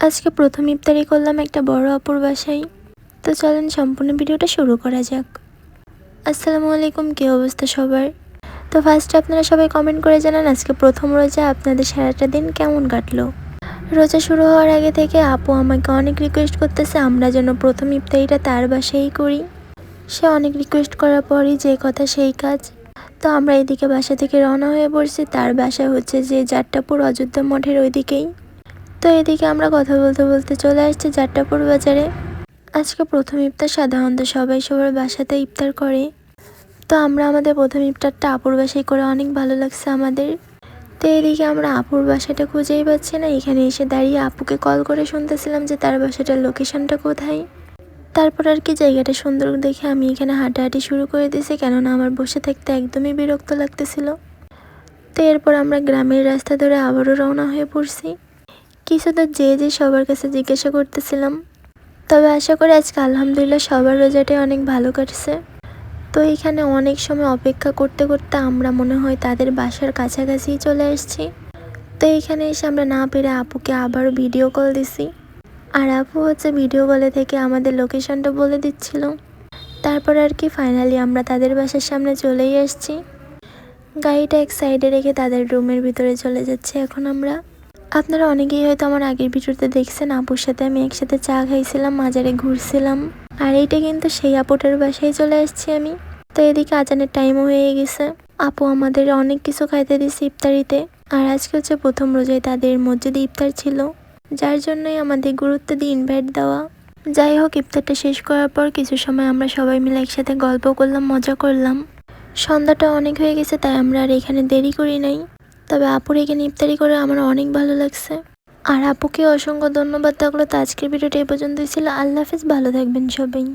আজকে প্রথম ইফতারি করলাম একটা বড় আপুর বাসায়। তো চলেন সম্পূর্ণ ভিডিওটা শুরু করা যাক। আসসালামু আলাইকুম, কী অবস্থা সবার? তো ফার্স্টে আপনারা সবাই কমেন্ট করে জানান আজকে প্রথম রোজা আপনাদের সারাটা দিন কেমন কাটলো। রোজা শুরু হওয়ার আগে থেকে আপু আমাকে অনেক রিকোয়েস্ট করতেছে আমরা যেন প্রথম ইফতারিটা তার বাসায়ই করি। সে অনেক রিকোয়েস্ট করার পরই যে কথা সেই কাজ। তো আমরা এদিকে বাসা থেকে রওনা হয়ে পড়ছি। তার বাসা হচ্ছে যে যাত্রাপুর অযোধ্যা মঠের ওইদিকেই। তো এদিকে আমরা কথা বলতে বলতে চলে আসছি যাত্রাপুর বাজারে। আজকে প্রথম ইফতার সাধারণত সবাই সবার বাসাতে ইফতার করে। তো আমরা আমাদের প্রথম ইফতারটা আপুর বাসায় করে অনেক ভালো লাগছে আমাদের। তো এদিকে আমরা আপুর বাসাটা খুঁজেই পাচ্ছি না। এখানে এসে দাঁড়িয়ে আপুকে কল করে শুনতেছিলাম যে তার বাসাটার লোকেশনটা কোথায়। তারপর আর কি জায়গাটা সুন্দর দেখে আমি এখানে হাঁটাহাঁটি শুরু করে দিয়েছি, কেননা আমার বসে থাকতে একদমই বিরক্ত লাগতেছিল। তো এরপর আমরা গ্রামের রাস্তা ধরে আবারও রওনা হয়ে পড়ছি। কিছু তো যে সবার কাছে জিজ্ঞাসা করতেছিলাম। তবে আশা করি আজকে আলহামদুলিল্লাহ সবার রোজাটাই অনেক ভালো কাটছে। তো এখানে অনেক সময় অপেক্ষা করতে করতে আমরা মনে হয় তাদের বাসার কাছাকাছিই চলে এসেছি। তো এখানে এসে আমরা না পেরে আপুকে আবারও ভিডিও কল দিছি। আর আপু হচ্ছে ভিডিও কলে থেকে আমাদের লোকেশনটা বলে দিচ্ছিল। তারপর আর কি ফাইনালি আমরা তাদের বাসার সামনে চলেই আসছি। গাড়িটা এক সাইডে রেখে তাদের রুমের ভিতরে চলে যাচ্ছি এখন আমরা। আপনারা অনেকেই হয়তো আমার আগের ভিডিওতে দেখছেন আপুর সাথে আমি একসাথে চা খাইছিলাম, মাজারে ঘুরছিলাম। আর এইটা কিন্তু সেই আপুটার বাসায় চলে আসছি আমি। তো এদিকে আজানের টাইমও হয়ে গেছে। আপু আমাদের অনেক কিছু খাইতে দিচ্ছে ইফতারিতে। আর আজকে হচ্ছে প্রথম রোজায় তাদের মসজিদে ইফতার ছিল, যার জন্যই আমাদের গুরুত্ব দিয়ে ইনভাইট দেওয়া। যাই হোক, ইফতারটা শেষ করার পর কিছু সময় আমরা সবাই মিলে একসাথে গল্প করলাম, মজা করলাম। সন্ধ্যাটা অনেক হয়ে গেছে, তাই আমরা আর এখানে দেরি করি নাই। তবে আপুর এখানে ইফতারি করে আমার অনেক ভালো লাগছে। আর আপুকে অসংখ্য ধন্যবাদ থাকলো। তো আজকের ভিডিওটা এই পর্যন্তই ছিল। আল্লাহ হাফেজ, ভালো থাকবেন সবাই।